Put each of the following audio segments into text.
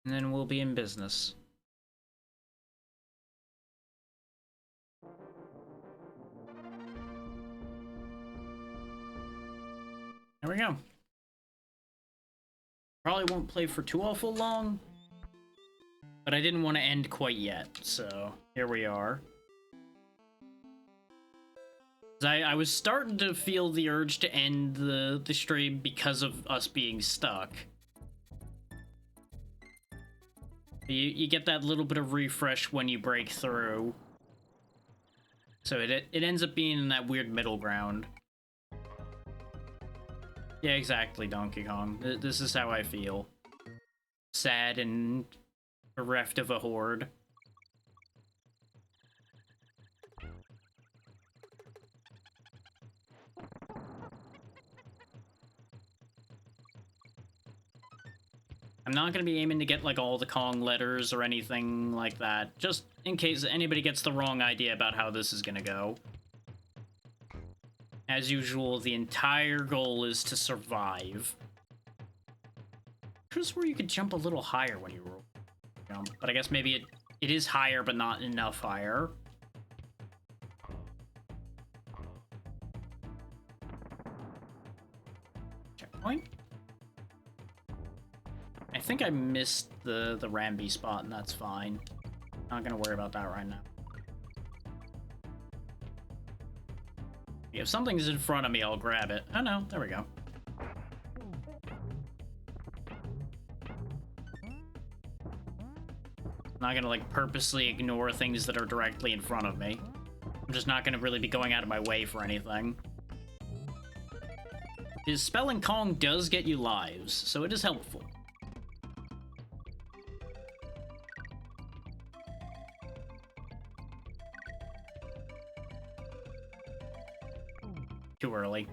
And then we'll be in business. There we go. Probably won't play for too awful long, but I didn't want to end quite yet, so here we are. I was starting to feel the urge to end the stream because of us being stuck. You get that little bit of refresh when you break through. So it ends up being in that weird middle ground. Yeah, exactly, Donkey Kong. This is how I feel. Sad and bereft of a horde. I'm not going to be aiming to get, like, all the Kong letters or anything like that, just in case anybody gets the wrong idea about how this is going to go. As usual, the entire goal is to survive. Just where you could jump a little higher when you jump, but I guess maybe it is higher, but not enough higher. Checkpoint? I think I missed the Rambi spot, and that's fine. Not gonna worry about that right now. If something's in front of me, I'll grab it. Oh no, there we go. I'm not gonna, like, purposely ignore things that are directly in front of me. I'm just not gonna really be going out of my way for anything. His spelling Kong does get you lives, so it is helpful. Too early.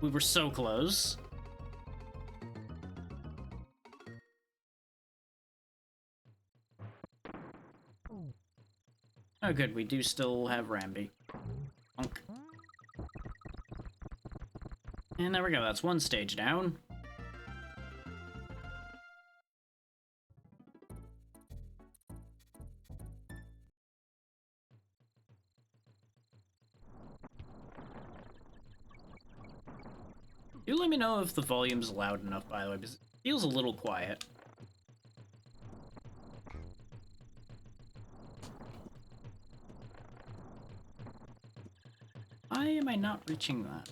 We were so close. Oh good, we do still have Rambi. Punk. And there we go, that's one stage down. Do let me know if the volume's loud enough, by the way, because it feels a little quiet. Why am I not reaching that?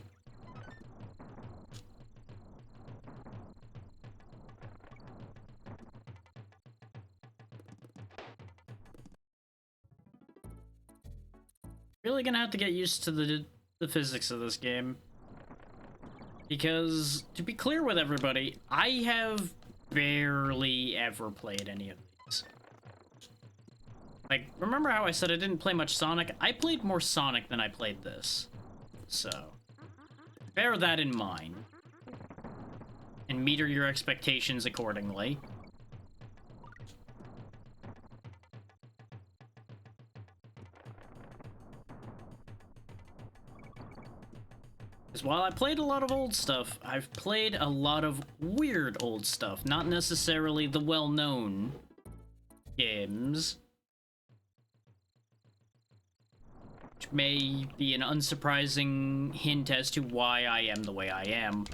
Really gonna have to get used to the physics of this game. Because, to be clear with everybody, I have barely ever played any of these. Like, remember how I said I didn't play much Sonic? I played more Sonic than I played this. So, bear that in mind. And meter your expectations accordingly. Because while I played a lot of old stuff, I've played a lot of weird old stuff. Not necessarily the well-known games. Which may be an unsurprising hint as to why I am the way I am.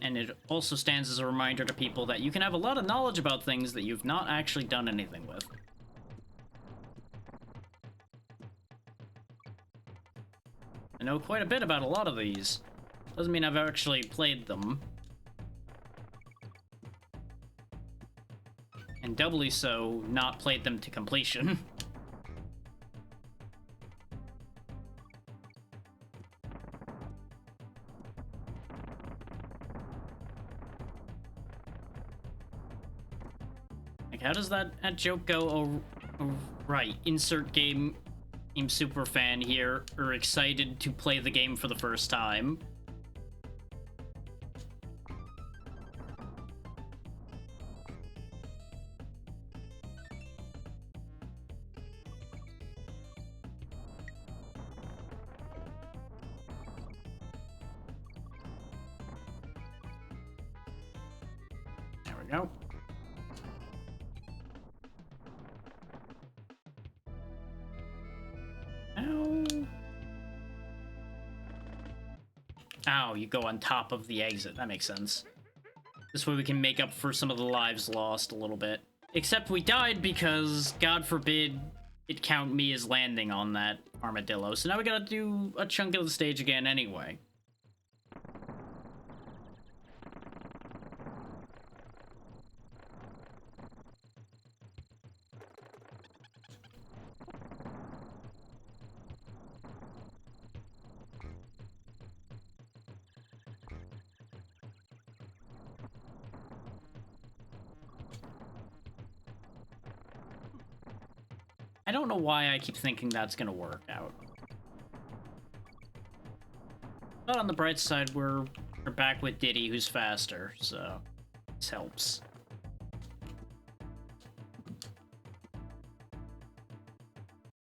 And it also stands as a reminder to people that you can have a lot of knowledge about things that you've not actually done anything with. I know quite a bit about a lot of these. Doesn't mean I've actually played them. And doubly so, not played them to completion. Like, how does that joke go? Oh, right. Insert game super fan here, or excited to play the game for the first time. we go. Ow. Ow, you go on top of the exit. That makes sense. This way we can make up for some of the lives lost a little bit. Except we died because, God forbid, it count me as landing on that armadillo. So now we gotta do a chunk of the stage again anyway. I don't know why I keep thinking that's gonna work out. But on the bright side, we're back with Diddy, who's faster, so this helps.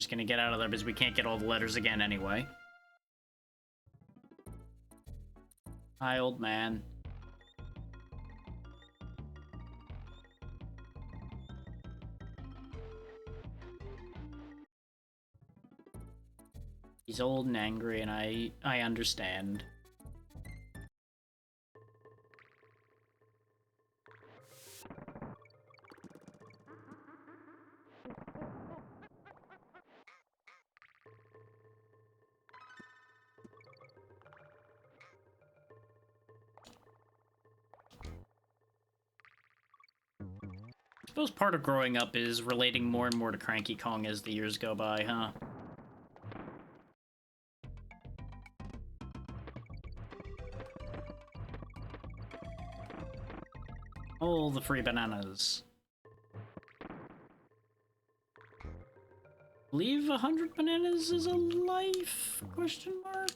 Just gonna get out of there because we can't get all the letters again anyway. Hi, old man. He's old and angry, and I understand. I suppose part of growing up is relating more and more to Cranky Kong as the years go by, huh? All the free bananas. Believe 100 bananas is a life? Question mark?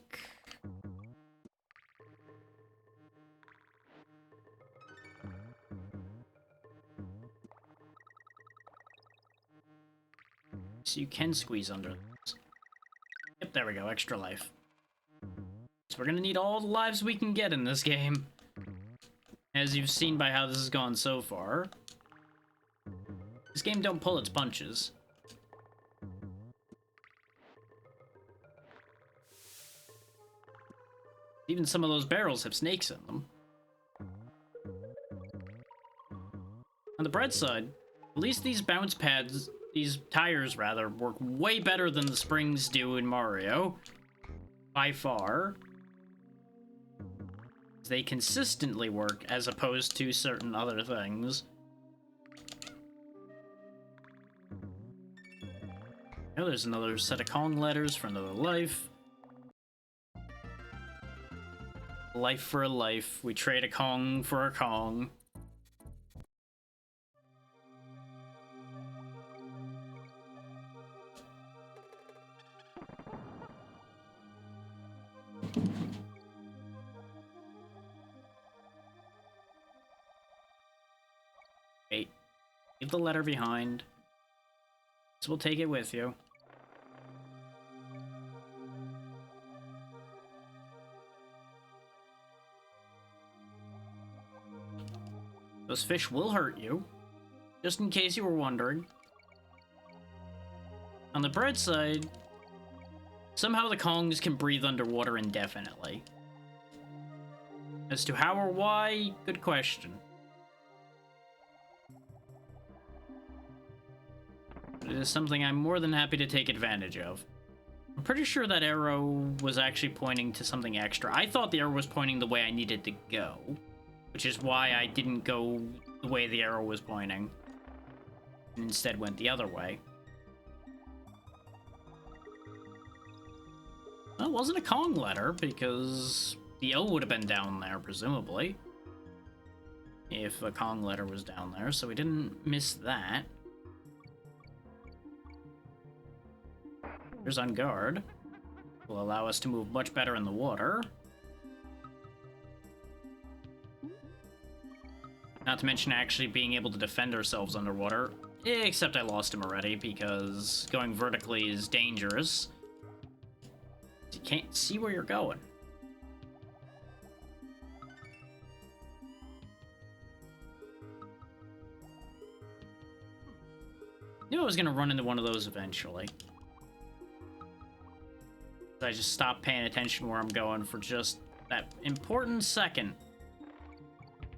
So you can squeeze under this. Yep, there we go, extra life. So we're gonna need all the lives we can get in this game. As you've seen by how this has gone so far. This game don't pull its punches. Even some of those barrels have snakes in them. On the bright side, at least these bounce pads, these tires rather, work way better than the springs do in Mario. By far. They consistently work as opposed to certain other things. Oh, there's another set of Kong letters for another life. Life for a life. We trade a Kong for a Kong. Wait. Leave the letter behind. So we'll take it with you. Those fish will hurt you. Just in case you were wondering. On the bright side, somehow the Kongs can breathe underwater indefinitely. As to how or why, good question. It is something I'm more than happy to take advantage of. I'm pretty sure that arrow was actually pointing to something extra. I thought the arrow was pointing the way I needed to go, which is why I didn't go the way the arrow was pointing, and instead went the other way. Well, it wasn't a Kong letter, because the O would have been down there, presumably, if a Kong letter was down there, so we didn't miss that. Here's on guard. Will allow us to move much better in the water. Not to mention actually being able to defend ourselves underwater. Except I lost him already because going vertically is dangerous. You can't see where you're going. Knew I was gonna run into one of those eventually. I just stopped paying attention where I'm going for just that important second.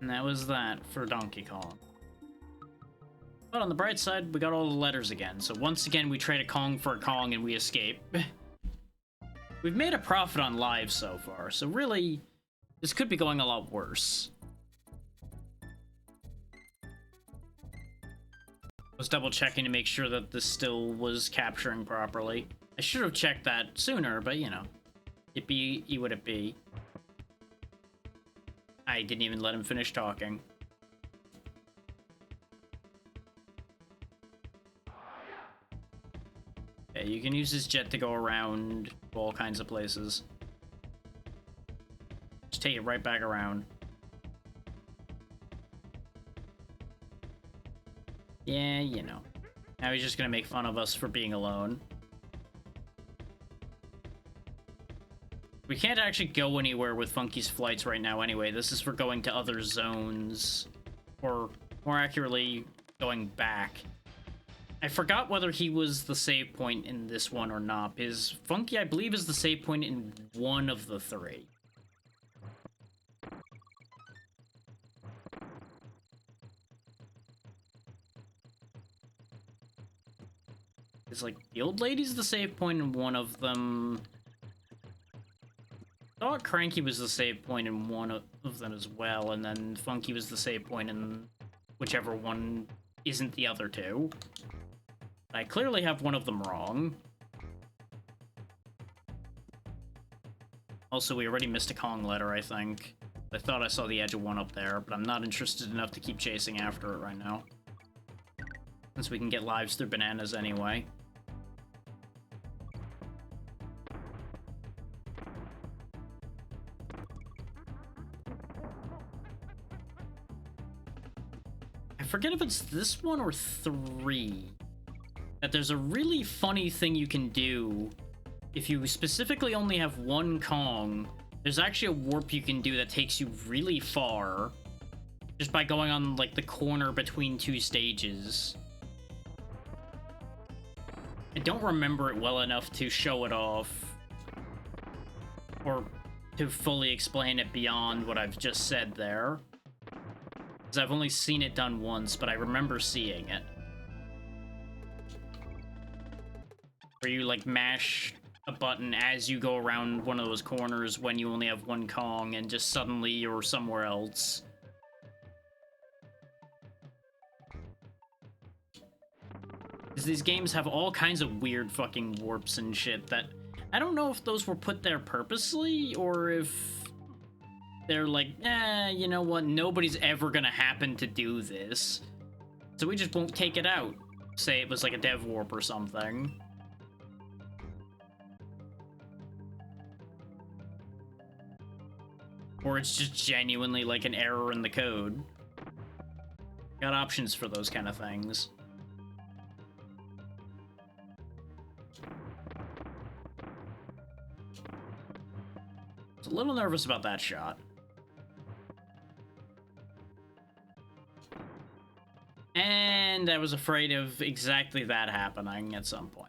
And that was that for Donkey Kong. But on the bright side, we got all the letters again. So once again, we trade a Kong for a Kong and we escape. We've made a profit on lives so far, so really, this could be going a lot worse. I was double checking to make sure that this still was capturing properly. I should have checked that sooner, but you know, it be what it be. I didn't even let him finish talking. Okay, you can use his jet to go around all kinds of places. Just take it right back around. Yeah, you know. Now he's just gonna make fun of us for being alone. We can't actually go anywhere with Funky's flights right now anyway. This is for going to other zones. Or, more accurately, going back. I forgot whether he was the save point in this one or not. His Funky, I believe, is the save point in one of the three. It's like, the old lady's the save point in one of them. I thought Cranky was the save point in one of them as well, and then Funky was the save point in whichever one isn't the other two. I clearly have one of them wrong. Also, we already missed a Kong letter, I think. I thought I saw the edge of one up there, but I'm not interested enough to keep chasing after it right now. Since we can get lives through bananas anyway. I forget if it's this one or 3. That there's a really funny thing you can do if you specifically only have one Kong. There's actually a warp you can do that takes you really far just by going on like the corner between 2 stages. I don't remember it well enough to show it off or to fully explain it beyond what I've just said there, because I've only seen it done once, but I remember seeing it. Where you, like, mash a button as you go around one of those corners when you only have one Kong, and just suddenly you're somewhere else. Because these games have all kinds of weird fucking warps and shit that... I don't know if those were put there purposely, or if they're like, you know what, nobody's ever gonna happen to do this, so we just won't take it out. Say it was like a dev warp or something. Or it's just genuinely like an error in the code. Got options for those kind of things. I was a little nervous about that shot. And I was afraid of exactly that happening at some point.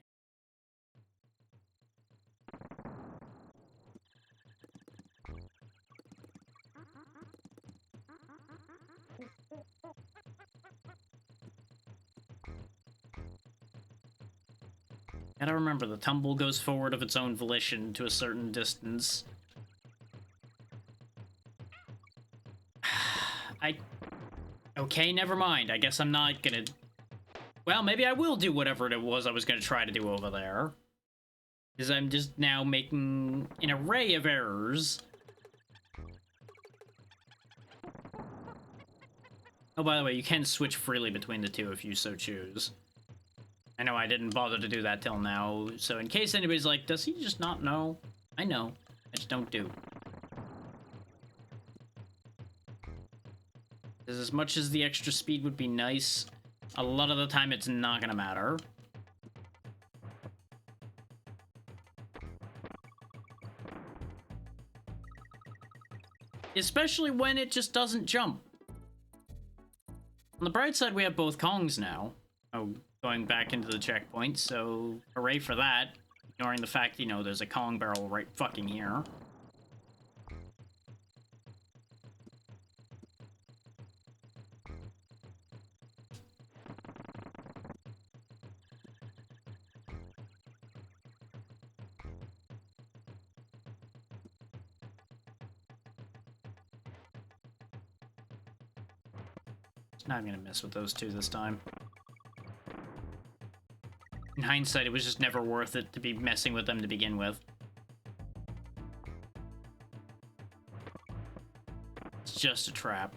Gotta remember, the tumble goes forward of its own volition to a certain distance. Okay, never mind. I guess I'm not gonna... Well, maybe I will do whatever it was I was gonna try to do over there. Because I'm just now making an array of errors. Oh, by the way, you can switch freely between the two if you so choose. I know I didn't bother to do that till now, so in case anybody's like, does he just not know? I know. I just don't do. Because as much as the extra speed would be nice, a lot of the time it's not gonna matter. Especially when it just doesn't jump. On the bright side, we have both Kongs now. Oh, going going back into the checkpoint, so hooray for that. Ignoring the fact, you know, there's a Kong barrel right fucking here. Not gonna mess with those two this time. In hindsight, it was just never worth it to be messing with them to begin with. It's just a trap.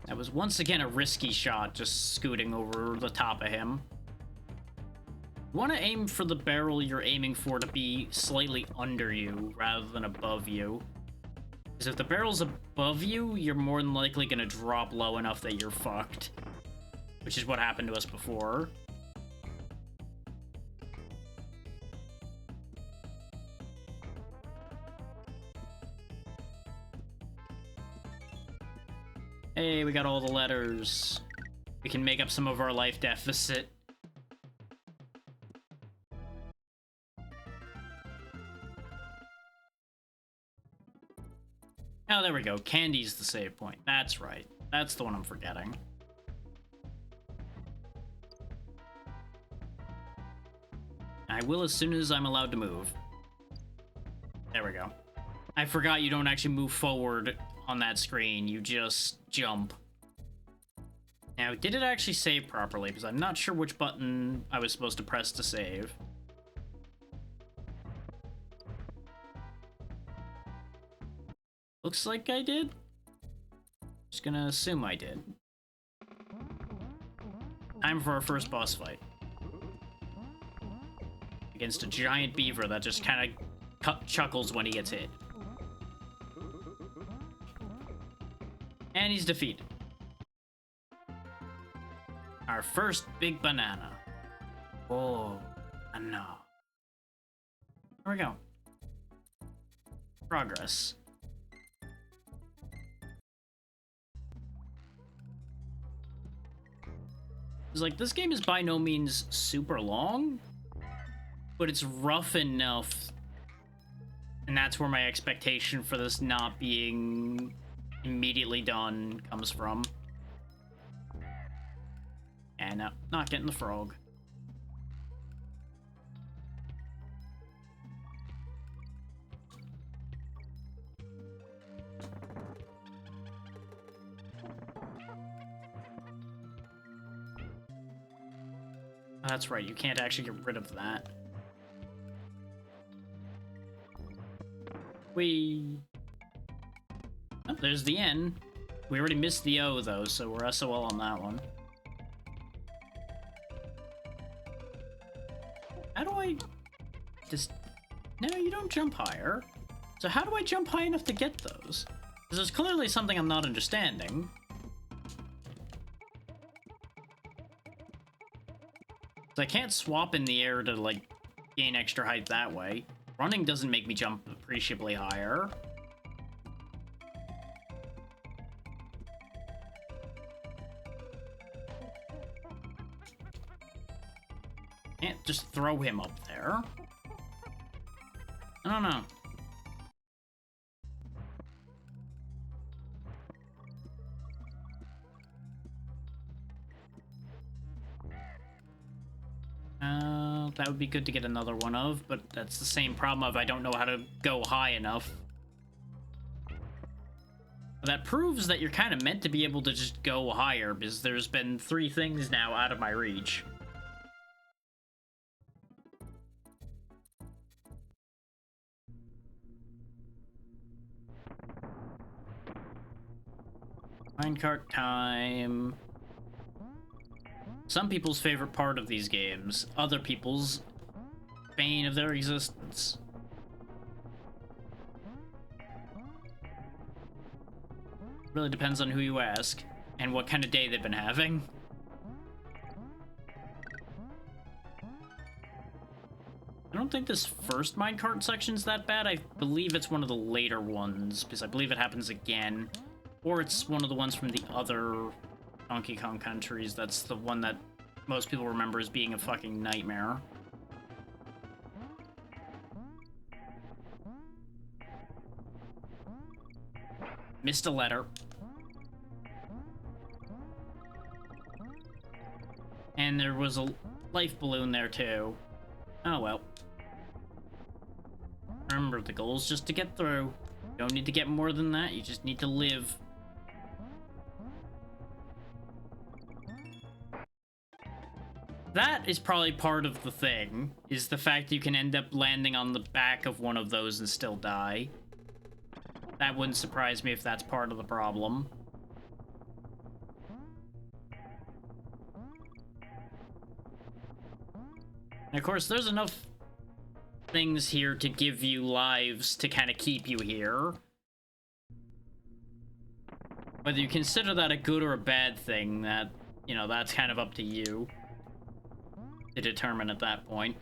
That was once again a risky shot, just scooting over the top of him. You want to aim for the barrel you're aiming for to be slightly under you rather than above you. Because if the barrel's above you, you're more than likely going to drop low enough that you're fucked. Which is what happened to us before. Hey, we got all the letters. We can make up some of our life deficit. Oh, there we go. Candy's the save point. That's right. That's the one I'm forgetting. I will as soon as I'm allowed to move. There we go. I forgot you don't actually move forward on that screen. You just jump. Now, did it actually save properly? Because I'm not sure which button I was supposed to press to save. Looks like I did. Just gonna assume I did. Time for our first boss fight. Against a giant beaver that just kind of chuckles when he gets hit. And he's defeated. Our first big banana. Oh, no. There we go. Progress. It's like, this game is by no means super long, but it's rough enough. And that's where my expectation for this not being immediately done comes from. And not getting the frog. Oh, that's right, you can't actually get rid of that. Oh, there's the N. We already missed the O, though, so we're SOL on that one. How do I... just... No, you don't jump higher. So how do I jump high enough to get those? Because there's clearly something I'm not understanding. So I can't swap in the air to, like, gain extra height that way. Running doesn't make me jump appreciably higher. Can't just throw him up there. I don't know. That would be good to get another one of, but that's the same problem of I don't know how to go high enough. That proves that you're kind of meant to be able to just go higher, because there's been 3 things now out of my reach. Minecart time. Some people's favorite part of these games, other people's bane of their existence. Really depends on who you ask and what kind of day they've been having. I don't think this first minecart section's that bad. I believe it's one of the later ones, because I believe it happens again. Or it's one of the ones from the other Donkey Kong countries. That's the one that most people remember as being a fucking nightmare. Missed a letter. And there was a life balloon there too. Oh well. Remember, the goal is just to get through. You don't need to get more than that, you just need to live. That is probably part of the thing, is the fact you can end up landing on the back of one of those and still die. That wouldn't surprise me if that's part of the problem. And of course, there's enough things here to give you lives to kind of keep you here. Whether you consider that a good or a bad thing, that, you know, that's kind of up to you to determine at that point.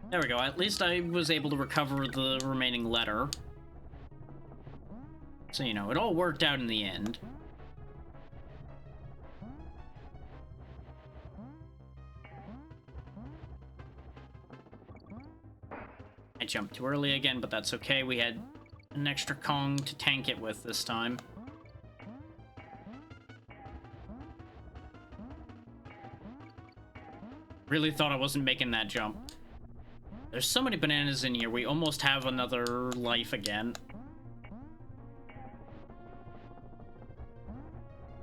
There we go, at least I was able to recover the remaining letter. So, you know, it all worked out in the end. I jumped too early again, but that's okay. We had an extra Kong to tank it with this time. Really thought I wasn't making that jump. There's so many bananas in here, we almost have another life again.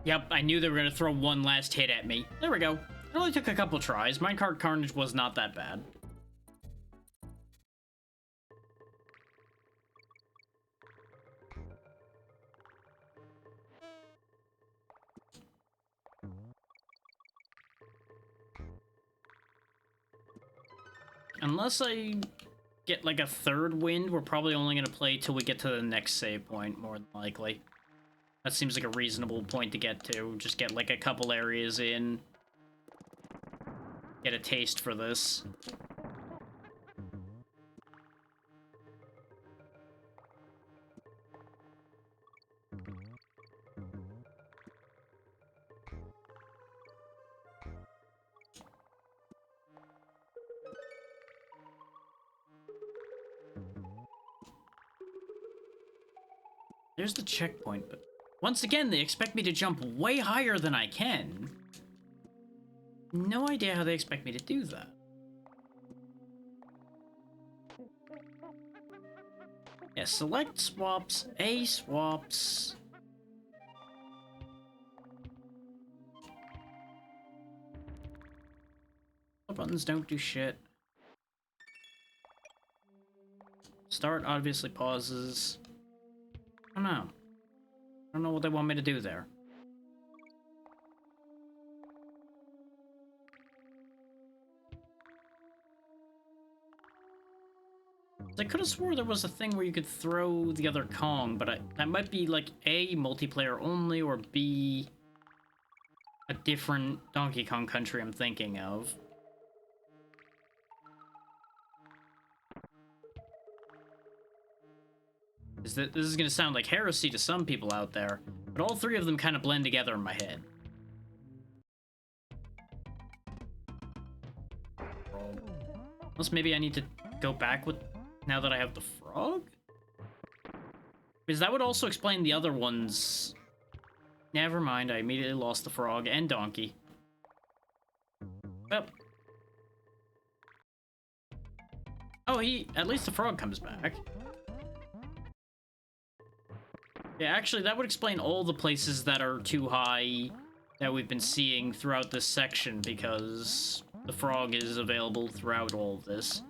Yep, I knew they were gonna throw one last hit at me. There we go. It only took a couple tries. Minecart Carnage was not that bad. Unless I get like a third wind, we're probably only going to play till we get to the next save point, more than likely. That seems like a reasonable point to get to. Just get like a couple areas in. Get a taste for this. There's the checkpoint, but once again, they expect me to jump way higher than I can. No idea how they expect me to do that. Yeah, select swaps, A swaps. The buttons don't do shit. Start obviously pauses. I don't know. I don't know what they want me to do there. I could have swore there was a thing where you could throw the other Kong, but that might be like A, multiplayer only, or B, a different Donkey Kong country I'm thinking of. This is going to sound like heresy to some people out there, but all three of them kind of blend together in my head. Unless maybe I need to go back with now that I have the frog? Because that would also explain the other ones. Never mind, I immediately lost the frog and donkey. Well. Oh, at least the frog comes back. Yeah, actually, that would explain all the places that are too high that we've been seeing throughout this section, because the frog is available throughout all of this.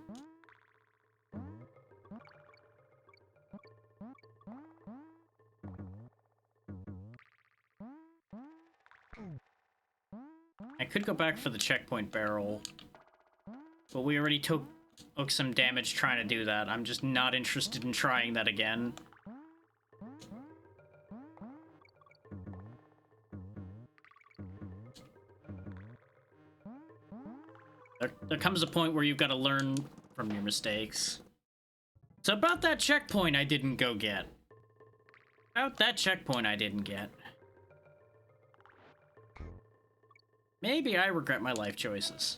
I could go back for the checkpoint barrel, but we already took some damage trying to do that. I'm just not interested in trying that again. There comes a point where you've got to learn from your mistakes. So about that checkpoint I didn't go get. About that checkpoint I didn't get. Maybe I regret my life choices.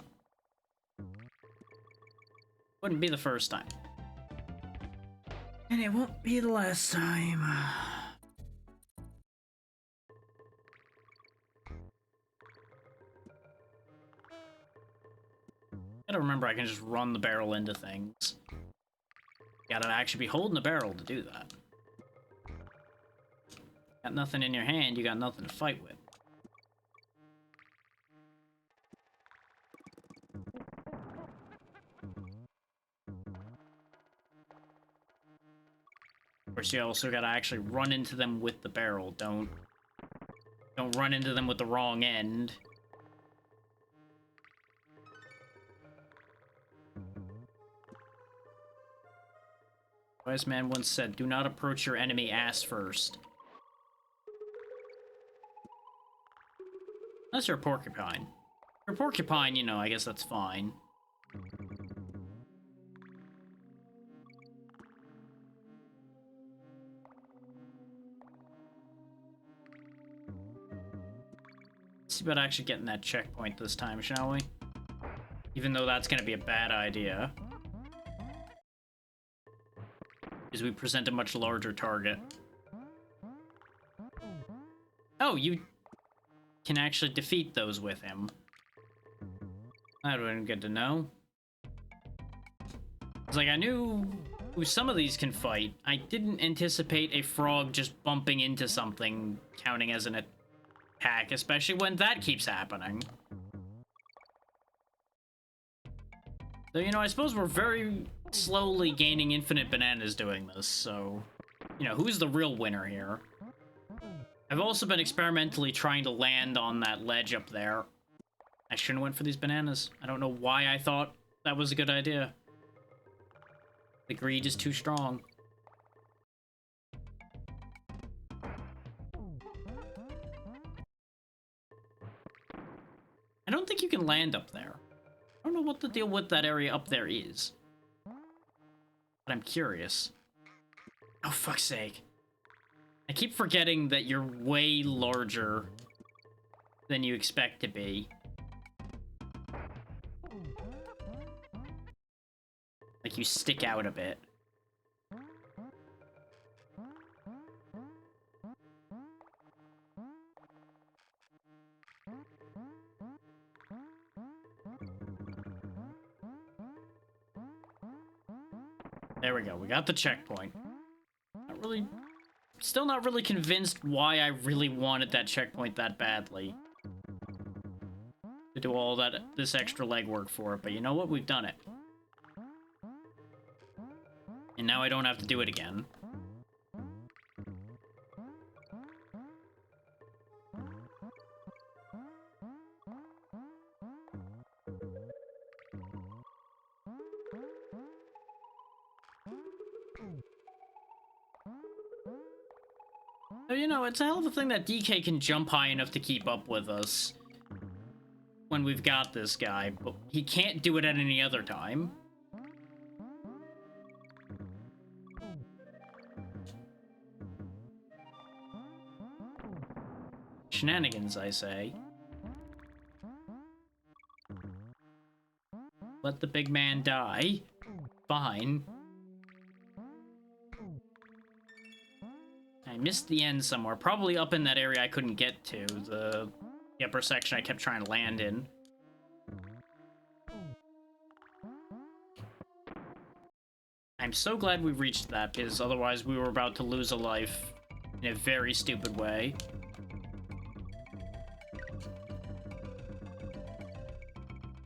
Wouldn't be the first time. And it won't be the last time. Gotta remember I can just run the barrel into things. Gotta actually be holding the barrel to do that. Got nothing in your hand, you got nothing to fight with. Of course, you also gotta actually run into them with the barrel. Don't run into them with the wrong end. Wise man once said, "Do not approach your enemy ass first." Unless you're a porcupine. If you're a porcupine, you know, I guess that's fine. Let's see about actually getting that checkpoint this time, shall we? Even though that's gonna be a bad idea. Because we present a much larger target. Oh, you can actually defeat those with him. That would have been good to know. It's like I knew who some of these can fight. I didn't anticipate a frog just bumping into something counting as an attack, especially when that keeps happening. So, you know, I suppose we're very slowly gaining infinite bananas doing this, so... You know, who's the real winner here? I've also been experimentally trying to land on that ledge up there. I shouldn't have went for these bananas. I don't know why I thought that was a good idea. The greed is too strong. I don't think you can land up there. I don't know what the deal with that area up there is. But I'm curious. Oh, fuck's sake. I keep forgetting that you're way larger than you expect to be. Like, you stick out a bit. There we go, we got the checkpoint. Not really... Still not really convinced why I really wanted that checkpoint that badly. To do all that, this extra legwork for it, but you know what? We've done it. And now I don't have to do it again. So, you know, it's a hell of a thing that DK can jump high enough to keep up with us when we've got this guy, but he can't do it at any other time. Shenanigans, I say. Let the big man die. Fine. I missed the end somewhere. Probably up in that area I couldn't get to. The upper section I kept trying to land in. I'm so glad we reached that, because otherwise we were about to lose a life in a very stupid way.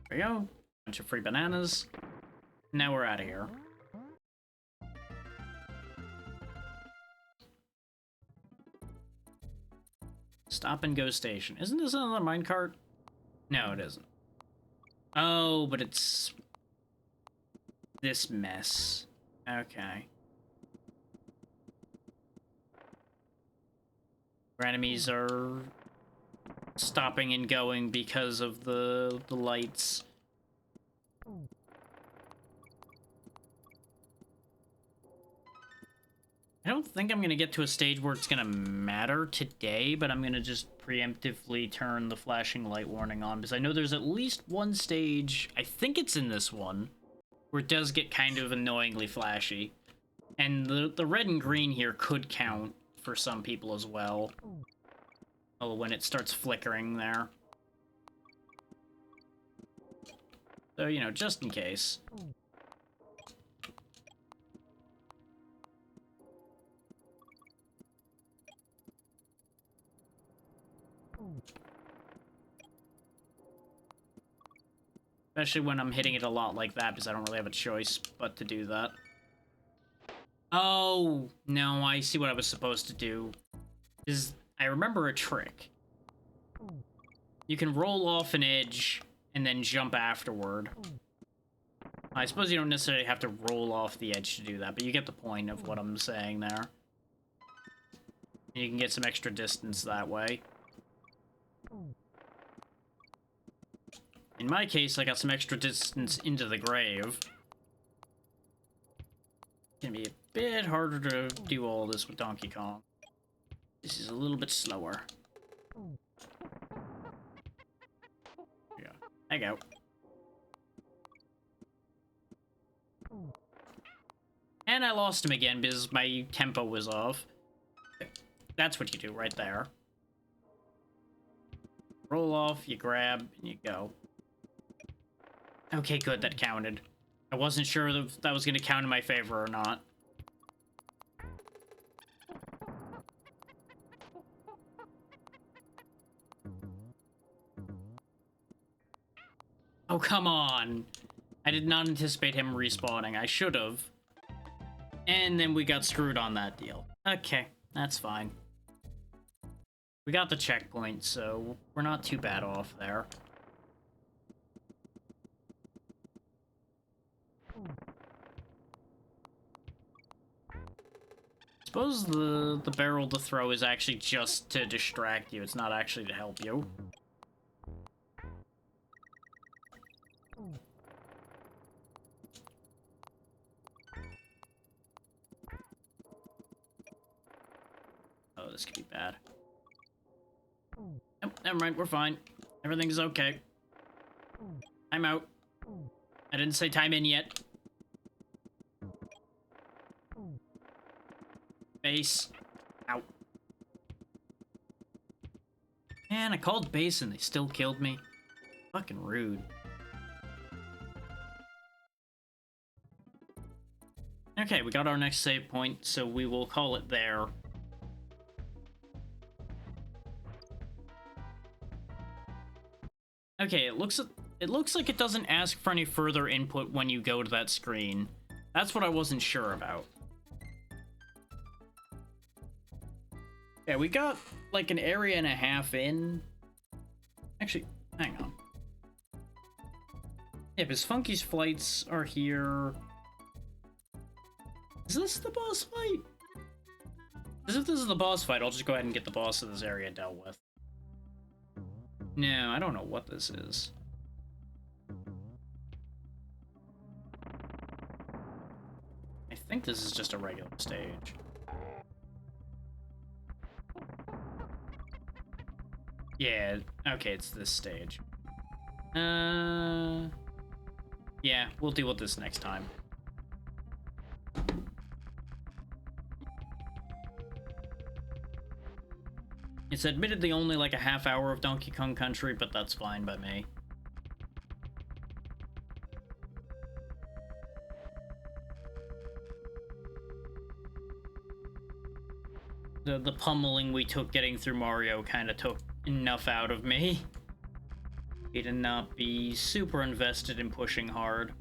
There we go. Bunch of free bananas. Now we're out of here. Stop and go station. Isn't this another minecart? No, it isn't. Oh, but it's this mess. Okay. Our enemies are stopping and going because of the lights. think I'm gonna get to a stage where it's gonna matter today, but I'm gonna just preemptively turn the flashing light warning on, because I know there's at least one stage, I think it's in this one, where it does get kind of annoyingly flashy. And the red and green here could count for some people as well. Oh, when it starts flickering there. So, you know, just in case. Especially when I'm hitting it a lot like that, because I don't really have a choice but to do that. Oh, no, I see what I was supposed to do. I remember a trick. You can roll off an edge and then jump afterward. I suppose you don't necessarily have to roll off the edge to do that, but you get the point of what I'm saying there. And you can get some extra distance that way. In my case, I got some extra distance into the grave. It's gonna be a bit harder to do all this with Donkey Kong. This is a little bit slower. Yeah, I go. And I lost him again because my tempo was off. That's what you do right there. Roll off, you grab, and you go. Okay, good, that counted. I wasn't sure if that was going to count in my favor or not. Oh, come on. I did not anticipate him respawning. I should have. And then we got screwed on that deal. Okay, that's fine. We got the checkpoint, so we're not too bad off there. Suppose the barrel to throw is actually just to distract you. It's not actually to help you. Oh, this could be bad. Nope, never mind, we're fine. Everything's okay. I'm out. I didn't say time in yet. Base. Ow. Man, I called base and they still killed me. Fucking rude. Okay, we got our next save point, so we will call it there. Okay, it looks like it doesn't ask for any further input when you go to that screen. That's what I wasn't sure about. Yeah, we got like an area and a half in. Actually, hang on. Yeah, because Funky's flights are here. Is this the boss fight? Because if this is the boss fight, I'll just go ahead and get the boss of this area dealt with. No, I don't know what this is. I think this is just a regular stage. Yeah, okay, it's this stage. Yeah, we'll deal with this next time. It's admittedly only like a half hour of Donkey Kong Country, but that's fine by me. The pummeling we took getting through Mario kind of took enough out of me. Me to not be super invested in pushing hard.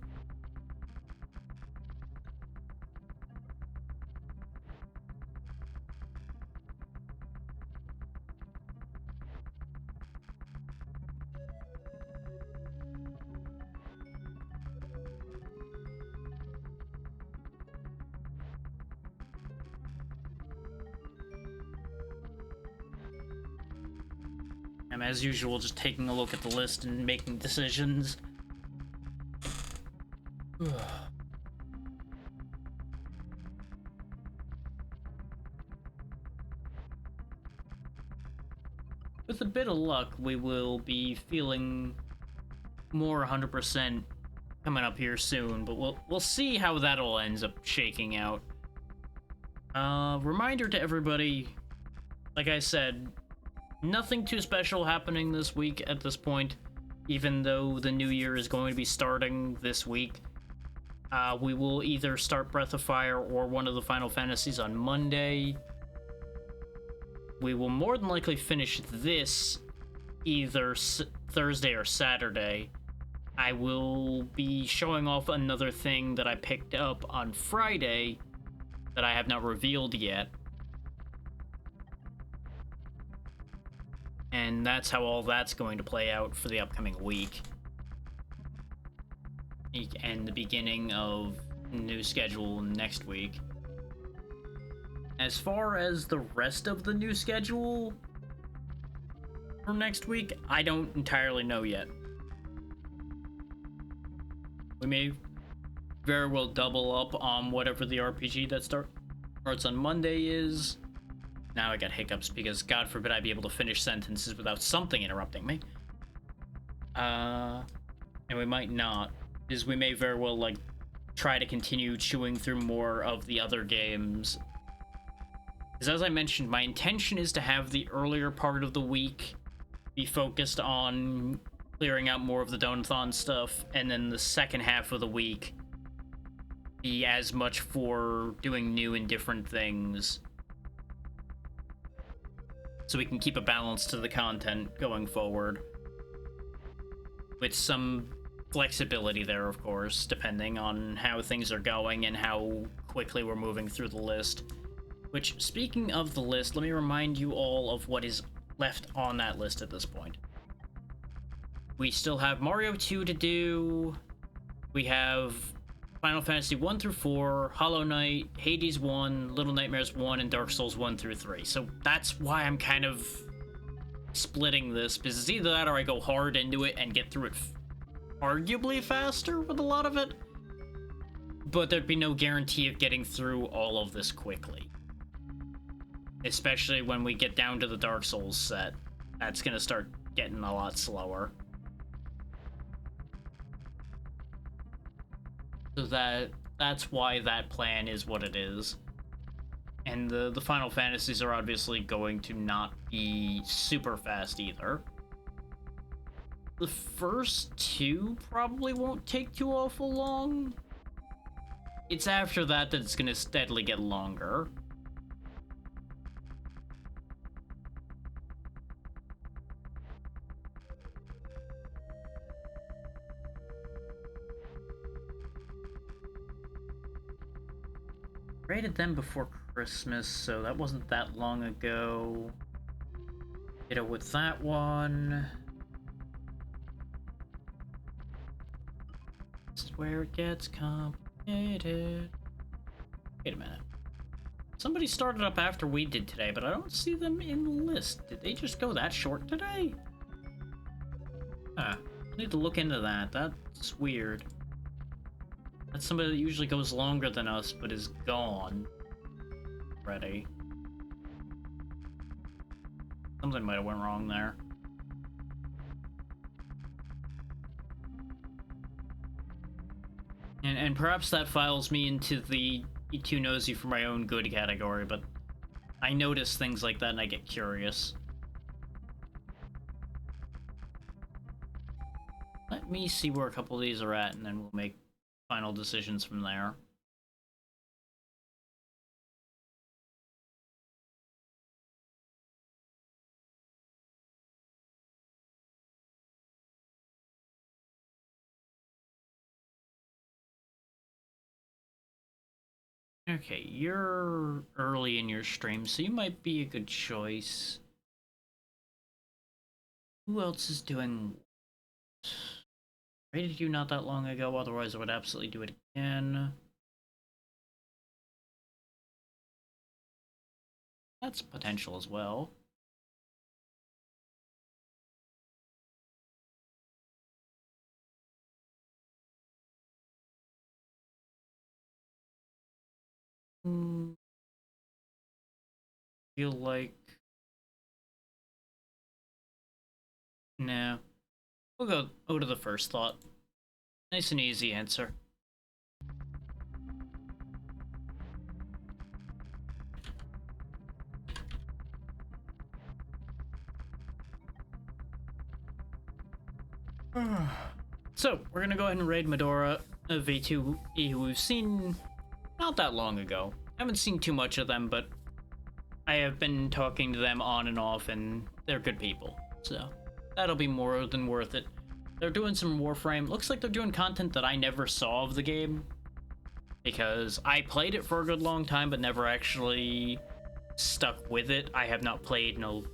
I'm, as usual, just taking a look at the list and making decisions. with a bit of luck, we will be feeling more 100% coming up here soon, but we'll see how that all ends up shaking out. Reminder to everybody, like I said, nothing too special happening this week at this point, even though the new year is going to be starting this week. We will either start Breath of Fire or one of the Final Fantasies on Monday. We will more than likely finish this either Thursday or Saturday. I will be showing off another thing that I picked up on Friday that I have not revealed yet. And that's how all that's going to play out for the upcoming week. And the beginning of new schedule next week. As far as the rest of the new schedule for next week, I don't entirely know yet. We may very well double up on whatever the RPG that starts on Monday is. Now I got hiccups because God forbid I be able to finish sentences without something interrupting me. And we might not, because we may very well like try to continue chewing through more of the other games. Because as I mentioned, my intention is to have the earlier part of the week be focused on clearing out more of the Donathon stuff, and then the second half of the week be as much for doing new and different things, so we can keep a balance to the content going forward, with some flexibility there, of course, depending on how things are going and how quickly we're moving through the list. Which, speaking of the list, let me remind you all of what is left on that list at this point. We still have Mario 2 to do. We have Final Fantasy 1 through 4, Hollow Knight, Hades 1, Little Nightmares 1, and Dark Souls 1 through 3. So that's why I'm kind of splitting this, because it's either that or I go hard into it and get through it arguably faster with a lot of it, but there'd be no guarantee of getting through all of this quickly. Especially when we get down to the Dark Souls set. That's gonna start getting a lot slower. So that's why that plan is what it is. And the Final Fantasies are obviously going to not be super fast either. The first two probably won't take too awful long. It's after that that it's gonna steadily get longer. Rated them before Christmas, so that wasn't that long ago. Hit it with that one. This is where it gets complicated. Wait a minute. Somebody started up after we did today, but I don't see them in the list. Did they just go that short today? Huh. I need to look into that. That's weird. That's somebody that usually goes longer than us, but is gone already. Something might have went wrong there. And perhaps that files me into the too nosy for my own good category, but I notice things like that and I get curious. Let me see where a couple of these are at, and then we'll make final decisions from there. Okay, you're early in your stream, so you might be a good choice. Who else is doing... Rated you not that long ago, otherwise I would absolutely do it again. That's potential as well. Feel like No. We'll go to the first thought. Nice and easy answer. So, we're gonna go ahead and raid Medora V2E, who we've seen not that long ago. Haven't seen too much of them, but I have been talking to them on and off, and they're good people. So, that'll be more than worth it. They're doing some Warframe. Looks like they're doing content that I never saw of the game, because I played it for a good long time, but never actually stuck with it. I have not played in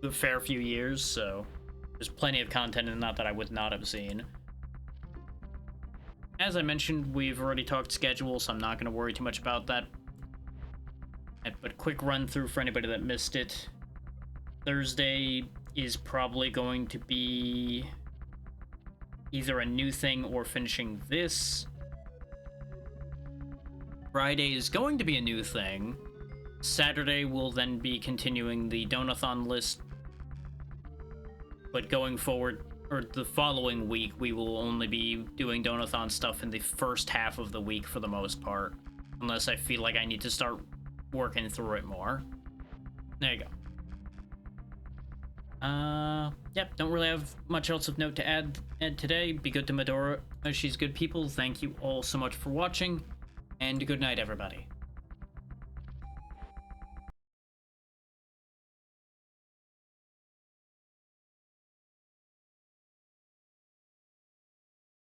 a fair few years, so there's plenty of content in that I would not have seen. As I mentioned, we've already talked schedule, so I'm not going to worry too much about that. But quick run through for anybody that missed it. Thursday is probably going to be either a new thing or finishing this. Friday is going to be a new thing. Saturday will then be continuing the Donathon list. But going forward, or the following week, we will only be doing Donathon stuff in the first half of the week for the most part. Unless I feel like I need to start working through it more. There you go. Yep, don't really have much else of note to add today. Be good to Medora. She's good people. Thank you all so much for watching, and good night, everybody.